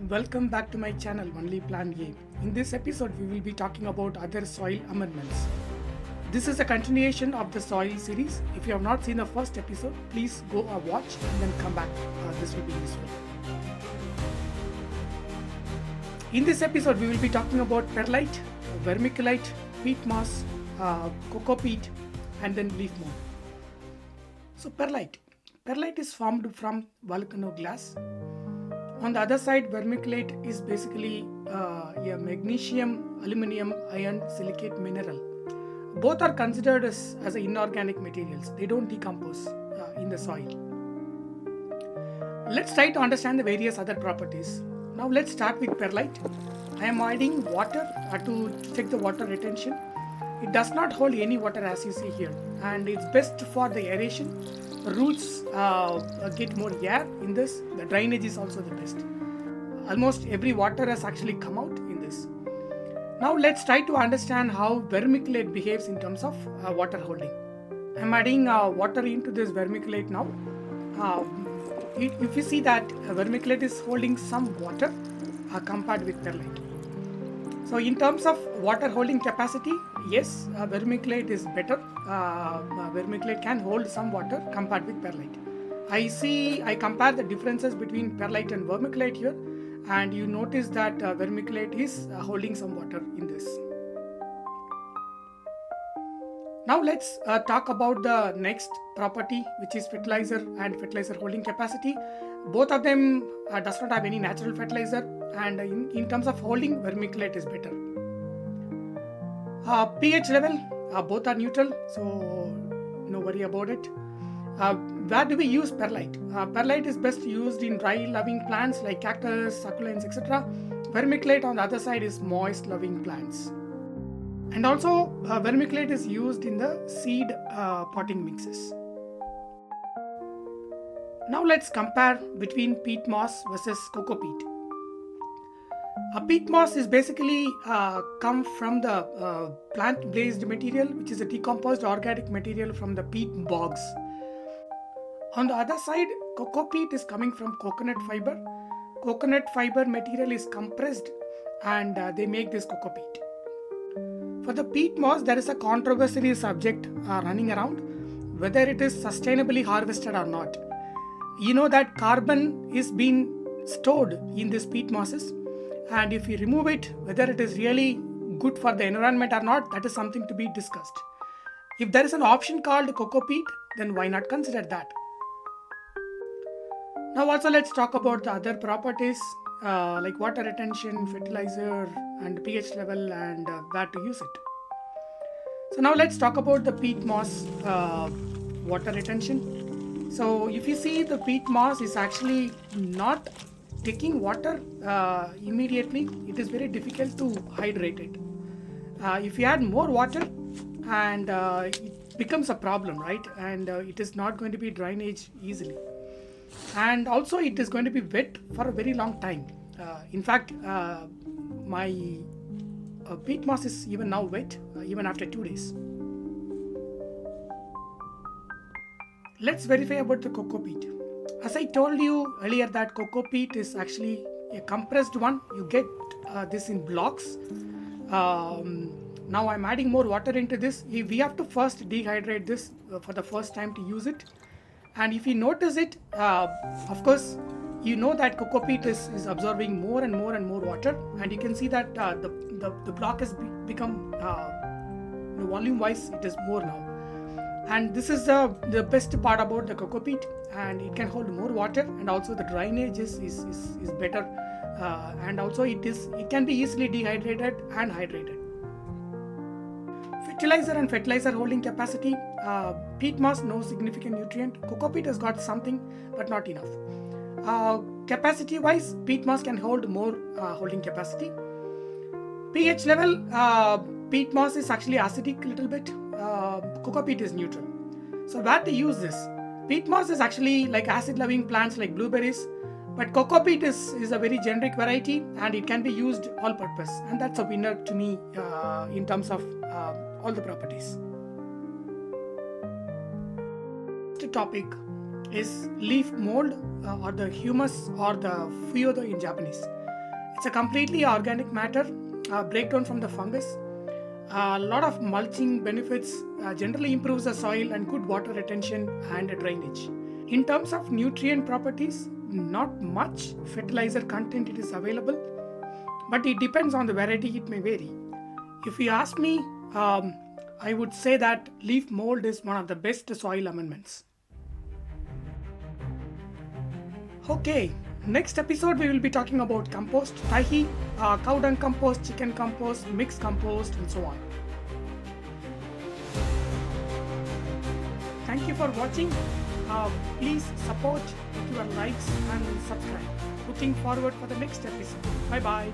Welcome back to my channel Only Plan A. In this episode we will be talking about other soil amendments. This is a continuation of the soil series. If you have not seen the first episode, please go watch and then come back. This will be useful. In this episode we will be talking about perlite, vermiculite, peat moss, coco peat and then leaf mold. So perlite. Perlite is formed from volcano glass. On the other side, vermiculite is basically a magnesium, aluminum, iron, silicate mineral. Both are considered as inorganic materials. They don't decompose in the soil. Let's try to understand the various other properties. Now let's start with perlite. I am adding water to check the water retention. It does not hold any water as you see here, and it's best for the aeration. Roots get more air in this. The drainage is also the best. Almost every water has actually come out in this. Now let's try to understand how vermiculite behaves in terms of water holding. I'm adding water into this vermiculite now. If you see that vermiculite is holding some water compared with perlite. So in terms of water holding capacity, yes, vermiculite is better. Vermiculite can hold some water compared with perlite. I compare the differences between perlite and vermiculite here, and you notice that vermiculite is holding some water in this. Now let's talk about the next property, which is fertilizer and fertilizer holding capacity. Both of them does not have any natural fertilizer, and in terms of holding, vermiculite is better. pH level, both are neutral, so no worry about it. Where do we use perlite? Perlite is best used in dry loving plants like cactus, succulents, etc. Vermiculite on the other side is moist loving plants. And also vermiculite is used in the seed potting mixes. Now let's compare between peat moss versus coco peat. Peat moss is basically come from the plant-based material, which is a decomposed organic material from the peat bogs. On the other side, coco peat is coming from coconut fiber. Coconut fiber material is compressed and they make this coco peat. For the peat moss, there is a controversial subject running around, whether it is sustainably harvested or not. You know that carbon is being stored in these peat mosses, and if you remove it, whether it is really good for the environment or not, that is something to be discussed. If there is an option called coco peat, then why not consider that? Now also let's talk about the other properties like water retention, fertilizer and pH level and where to use it. So now let's talk about the peat moss water retention. So if you see, the peat moss is actually not taking water immediately. It is very difficult to hydrate it. If you add more water and it becomes a problem, right? And it is not going to be drainage easily. And also it is going to be wet for a very long time. In fact, my peat moss is even now wet, even after 2 days. Let's verify about the coco peat. As I told you earlier that coco peat is actually a compressed one. You get this in blocks. Now I'm adding more water into this. We have to first dehydrate this for the first time to use it. And if you notice it, of course, you know that coco peat is absorbing more and more and more water, and you can see that the block has become volume wise it is more now. And this is the best part about the coco peat, and it can hold more water, and also the drainage is better, and also it can be easily dehydrated and hydrated. Fertilizer and fertilizer holding capacity. Peat moss, no significant nutrient. Coco peat has got something, but not enough. Capacity wise, peat moss can hold more holding capacity. pH level, peat moss is actually acidic a little bit. Coco peat is neutral. So where to use this? Peat moss is actually like acid loving plants like blueberries, but coco peat is a very generic variety and it can be used all purpose, and that's a winner to me in terms of all the properties. Next topic is leaf mold or the humus or the fuyodo in Japanese. It's a completely organic matter, breakdown from the fungus. A lot of mulching benefits, generally improves the soil and good water retention and drainage. In terms of nutrient properties, not much fertilizer content it is available, but it depends on the variety, it may vary. If you ask me, I would say that leaf mold is one of the best soil amendments. Okay, next episode we will be talking about compost, tahi, cow dung compost, chicken compost, mixed compost, and so on. Thank you for watching. Please support with your likes and subscribe. Looking forward for the next episode. Bye bye.